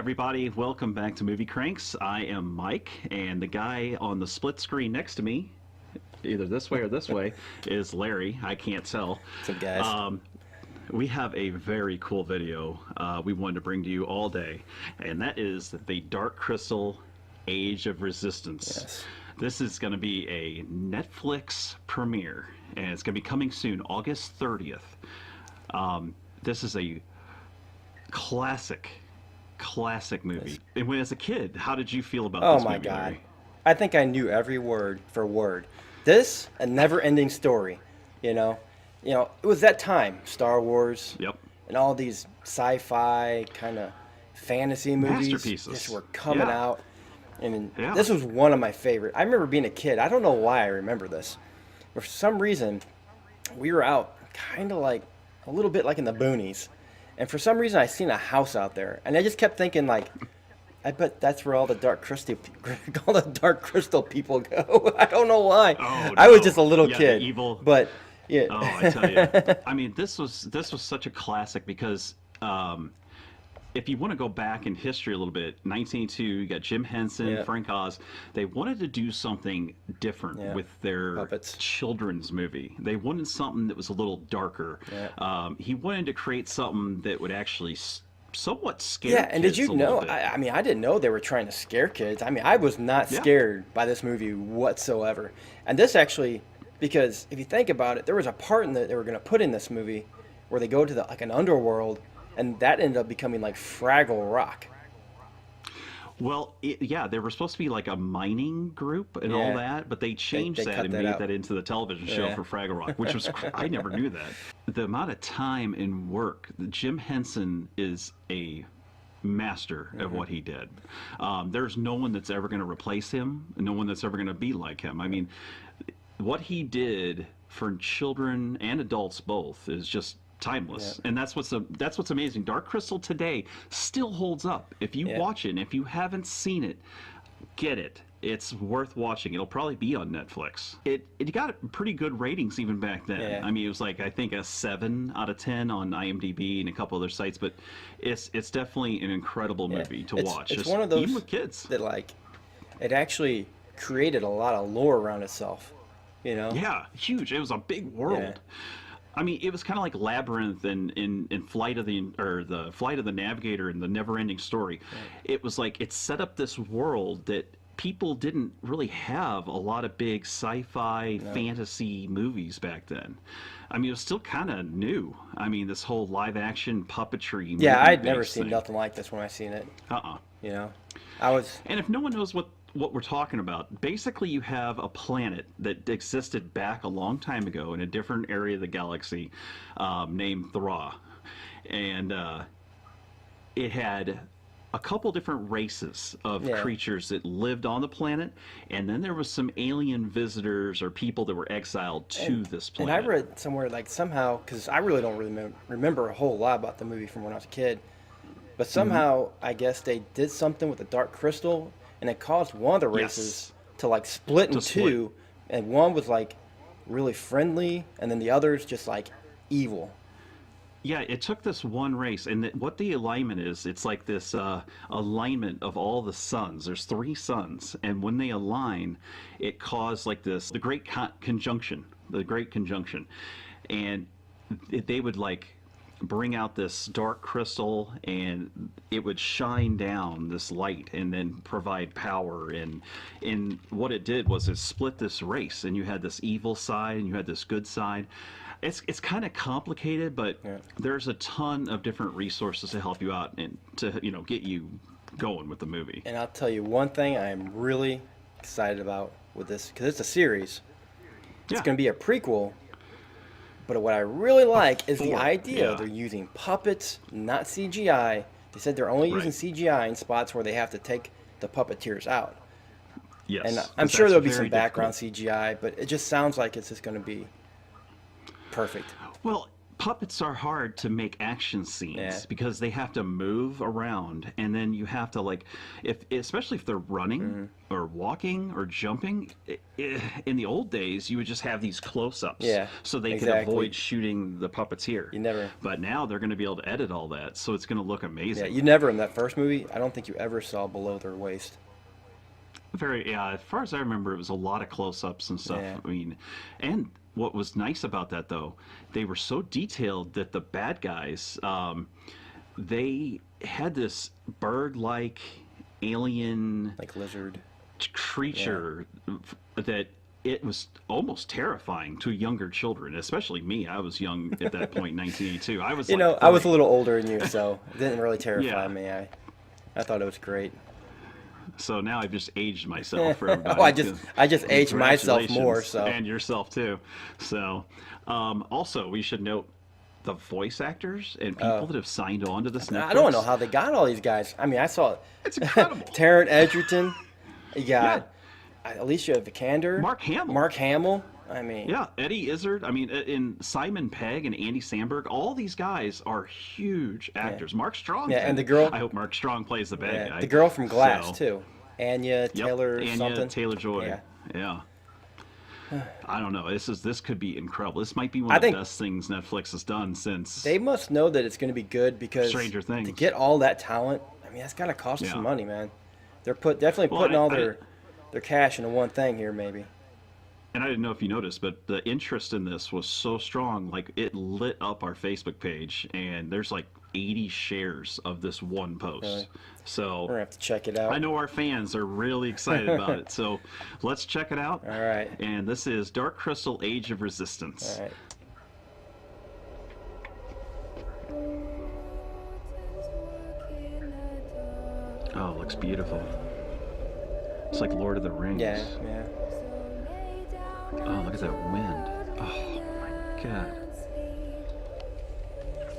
everybody. Welcome back to Movie Cranks. I am Mike, and the guy on the split screen next to me, either this way or this way, is Larry. I can't tell. What's up, guys? We have a very cool video we wanted to bring to you all day, and that is the Dark Crystal Age of Resistance. Yes. This is going to be a Netflix premiere, and it's going to be coming soon, August 30th. This is a classic movie. Yes. And when as a kid, how did you feel about Oh this my movie, God. Larry? I think I knew every word for word. This, a never-ending story, you know? It was that time, Star Wars, Yep. and all these sci-fi kind of fantasy movies Masterpieces. just were coming Yeah. out. And Yeah. this was one of my favorite. I remember being a kid. I don't know why I remember this. But for some reason, we were out kind of like a little bit like in the boonies. And for some reason, I seen a house out there. And I just kept thinking, like, I bet that's where all the dark crystal people go. I don't know why. Oh, I was no. just a little Yeah, the kid. evil- But yeah. Oh, I tell you. I mean, this was such a classic because if you want to go back in history a little bit, 1902, you got Jim Henson, Yeah. Frank Oz. They wanted to do something different Yeah. with their Puppets. children's movie. They wanted something that was a little darker. Yeah. He wanted to create something that would actually somewhat scare Yeah, and did kids you a little know? bit. I mean, I didn't know they were trying to scare kids. I mean, I was not Yeah. scared by this movie whatsoever. And this actually, because if you think about it, there was a part in that they were going to put in this movie where they go to like an underworld, and that ended up becoming like Fraggle Rock. Well, yeah, they were supposed to be like a mining group and all Yeah. that, but they changed they that cut and that made out. that into the television show Yeah. for Fraggle Rock, which was I never knew that. The amount of time and work, Jim Henson is a master of what he did. There's no one that's ever going to replace him, no one that's ever going to be like him. I mean, what he did for children and adults both is just timeless. Yeah. And that's what's amazing. Dark Crystal today still holds up. If you Yeah. watch it, and if you haven't seen it, get it. It's worth watching. It'll probably be on Netflix. It got pretty good ratings even back then. Yeah. I mean, it was like I think a 7 out of 10 on IMDb and a couple other sites, but it's definitely an incredible movie to watch. It's Just one of those even with kids. that like it actually created a lot of lore around itself. Yeah, huge. It was a big world. Yeah. I mean, it was kind of like Labyrinth in Flight of the Flight of the Navigator and the Never-Ending Story. It was like it set up this world that people didn't really have a lot of big sci-fi fantasy movies back then. I mean, it was still kind of new. I mean, this whole live-action puppetry. Yeah, I'd never movie-based seen thing. nothing like this when I seen it. Uh-uh. I was And if no one knows what we're talking about, basically you have a planet that existed back a long time ago in a different area of the galaxy named Thra. And it had a couple different races of Yeah. creatures that lived on the planet, and then there was some alien visitors or people that were exiled to this And planet. I read somewhere like somehow, because I really don't remember a whole lot about the movie from when I was a kid, but somehow I guess they did something with the Dark Crystal, and it caused one of the races to like split in To split. two, and one was like really friendly, and then the other's just like evil. Yeah, it took this one race, and what the alignment is, it's like this alignment of all the suns. There's 3 suns, and when they align, it caused like this, the Great Conjunction, and they would like bring out this dark crystal, and it would shine down this light and then provide power. And what it did was it split this race, and you had this evil side and you had this good side. It's kind of complicated, but there's a ton of different resources to help you out and to get you going with the movie. And I'll tell you one thing I am really excited about with this, because it's a series. It's Yeah. going to be a prequel. But what I really like is the Before, idea yeah. they're using puppets, not CGI. They said they're only using Right. CGI in spots where they have to take the puppeteers out. Yes, And I'm 'cause sure that's there'll be very some background difficult. CGI, but it just sounds like it's just going to be perfect. Well, puppets are hard to make action scenes Yeah. because they have to move around, and then you have to like, if especially if they're running or walking or jumping. In the old days, you would just have these close-ups, Yeah, so they could exactly. avoid shooting the puppeteer. You never. But now they're going to be able to edit all that, so it's going to look Yeah, amazing. you never in that first movie. I don't think you ever saw below their waist. Very, yeah. As far as I remember, it was a lot of close-ups and stuff. Yeah. I mean, and what was nice about that though, they were so detailed that the bad guys, they had this bird-like alien Like lizard. creature that it was almost terrifying to younger children, especially me. I was young at that point, 1982. I was, You like, know, I was a 3. little older than you, so it didn't really terrify Yeah. me. I thought it was great. So now I've just aged myself for everybody. Oh, I just aged myself more. Congratulations. So And yourself too. So, also we should note the voice actors and people that have signed on to this Netflix. I don't know how they got all these guys. I mean, I saw It's incredible. Taron Egerton. You got Alicia Vikander. Mark Hamill. Mark Hamill. I mean, Yeah, Eddie Izzard. I mean, in Simon Pegg and Andy Samberg, all these guys are huge actors. Mark Strong. Yeah, and the girl- I hope Mark Strong plays the bad guy. the girl from Glass So, too, Anya Yep, Taylor Anya something. Taylor-Joy. Yeah. I don't know. This could be incredible. This might be one I of the think- best things Netflix has done since. They must know that it's going to be good because Stranger Things. to get all that talent, I mean, that's got to cost Yeah. some money, man. They're definitely Well, putting all I- their cash into one thing here, maybe. And I didn't know if you noticed, but the interest in this was so strong, like it lit up our Facebook page, and there's like 80 shares of this one post. Really? So We're gonna have to check it out. I know our fans are really excited about it. So let's check it out. All right. And this is Dark Crystal: Age of Resistance. All right. Oh, it looks beautiful. It's like Lord of the Rings. Yeah, yeah. Oh, look at that wind. Oh my God.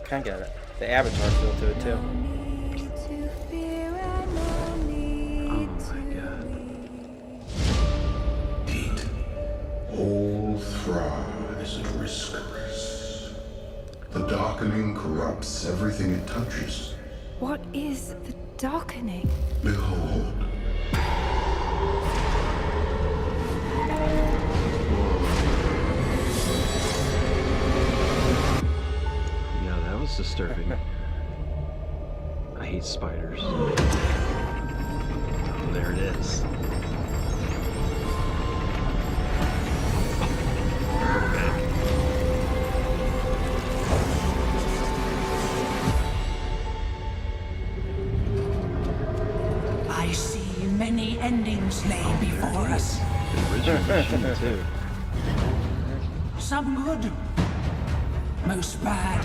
Kind of got it. The Avatar feel to it too. Oh my God. Heat. All thrives at risk. The darkening corrupts everything it touches. What is the darkening? Behold. Yeah, that was disturbing. I hate spiders. Oh, there it is. I see many endings lay before us. The original machine, too. Some good, most bad.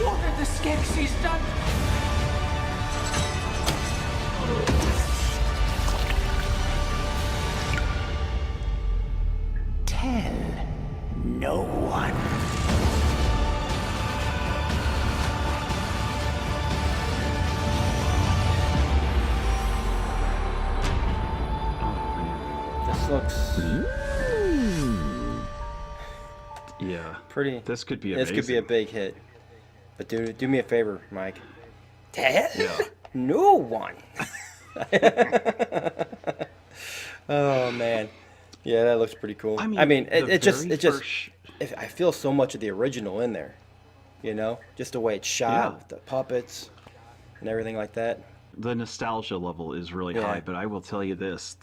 What have the Skeksis done? Tell no one. This looks Yeah. pretty. This could be This amazing. could be a big hit. But do me a favor, Mike. Tell Yeah. no one. Oh man. Yeah, that looks pretty cool. I mean, the it just very first- I feel so much of the original in there. You know, just the way it's shot, Yeah. with the puppets and everything like that. The nostalgia level is really Yeah. high, but I will tell you this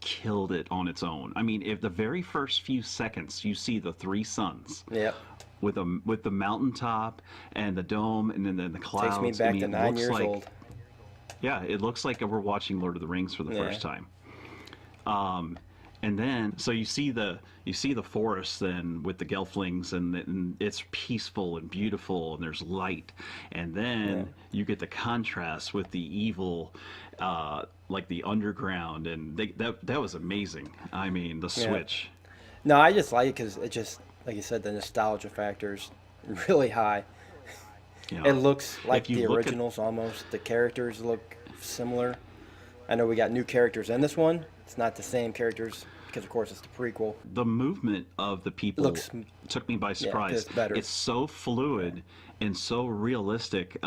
killed it on its own. I mean, if the very first few seconds you see the three suns Yep. with the mountaintop and the dome and then the clouds. Takes me back I mean, to it 9 looks years like, old. Yeah, it looks like we're watching Lord of the Rings for the Yeah. first time. And then so you see the forest then with the Gelflings and it's peaceful and beautiful and there's light, and then you get the contrast with the evil, like the underground, and that was amazing. I mean the switch. No, I just like it because it just, like you said, the nostalgia factor is really high. Yeah. It looks like If you the look at- originals almost. The characters look similar. I know we got new characters in this one. It's not the same characters because, of course, it's the prequel. The movement of the people Looks- took me by surprise. it's better. It's so fluid and so realistic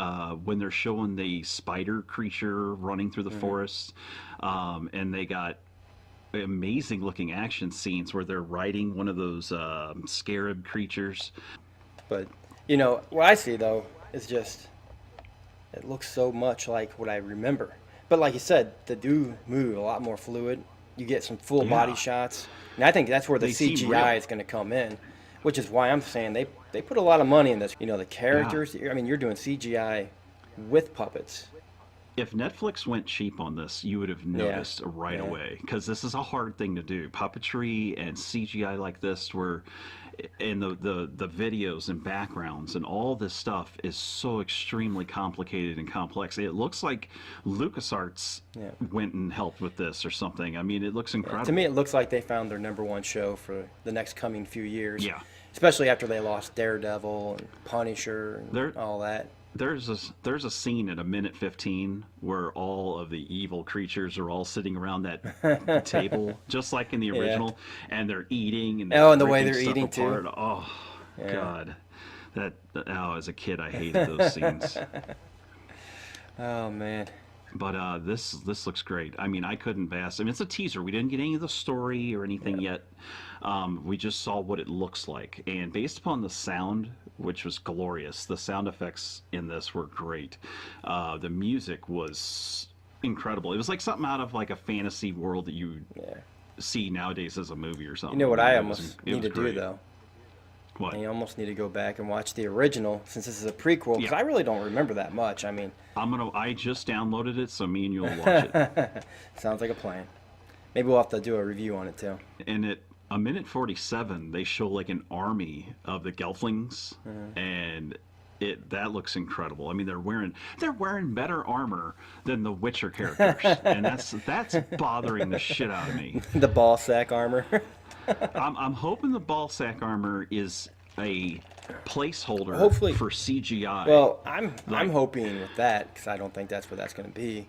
when they're showing the spider creature running through the forest, and they got amazing looking action scenes where they're riding one of those scarab creatures. But, you know, what I see, though, is just it looks so much like what I remember. But like you said, they do move a lot more fluid. You get some full body Yeah. shots. And I think that's where the They seem CGI real. is going to come in, which is why I'm saying they put a lot of money in this. You know, the characters, I mean, you're doing CGI with puppets. If Netflix went cheap on this, you would have noticed right Yeah. away, because this is a hard thing to do. Puppetry and CGI like this, where and the videos and backgrounds and all this stuff is so extremely complicated and complex. It looks like LucasArts went and helped with this or something. I mean, it looks incredible. To me, it looks like they found their #1 show for the next coming few years. Yeah. Especially after they lost Daredevil and Punisher and all that. There's a scene at 1:15 where all of the evil creatures are all sitting around that table, just like in the original, and they're eating and Oh, and the way ripping they're stuff eating, too. apart. Oh God, as a kid, I hated those scenes. Oh, man. But this looks great. I mean, I couldn't pass. I mean, it's a teaser. We didn't get any of the story or anything yet. We just saw what it looks like, and based upon the sound, which was glorious, the sound effects in this were great. The music was incredible. It was like something out of like a fantasy world that you see nowadays as a movie or something. You know what I It was- almost it need was to do, great. though? What? You almost need to go back and watch the original, since this is a prequel, because Yeah. I really don't remember that much. I mean, I just downloaded it, so me and you'll watch it. sounds like a plan. Maybe we'll have to do a review on it, too. And at 1:47, they show like an army of the Gelflings, and that looks incredible. I mean, they're wearing better armor than the Witcher characters, and that's bothering the shit out of me. The ball sack armor. I'm hoping the ball sack armor is a placeholder Hopefully. for CGI. Well, I'm Like- hoping with that, because I don't think that's what that's going to be.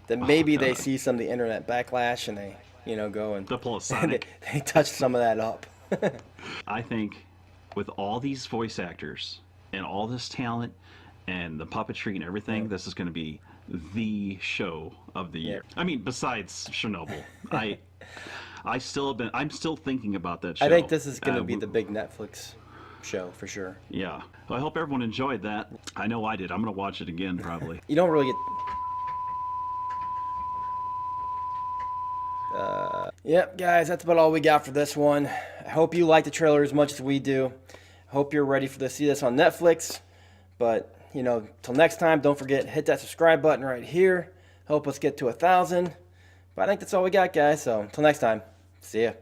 That maybe they God. see some of the internet backlash and they, go and The pull a they, Sonic. they touch some of that up. I think with all these voice actors and all this talent and the puppetry and everything, this is going to be the show of the year. I mean, besides Chernobyl, I'm still thinking about that show. I think this is going to be w- the big Netflix show for sure. Yeah. Well, I hope everyone enjoyed that. I know I did. I'm going to watch it again probably. You don't really get. Yep, guys, that's about all we got for this one. I hope you like the trailer as much as we do. Hope you're ready to see this on Netflix. But, till next time, don't forget, hit that subscribe button right here. Help us get to 1,000. But I think that's all we got, guys. So, until next time, see ya.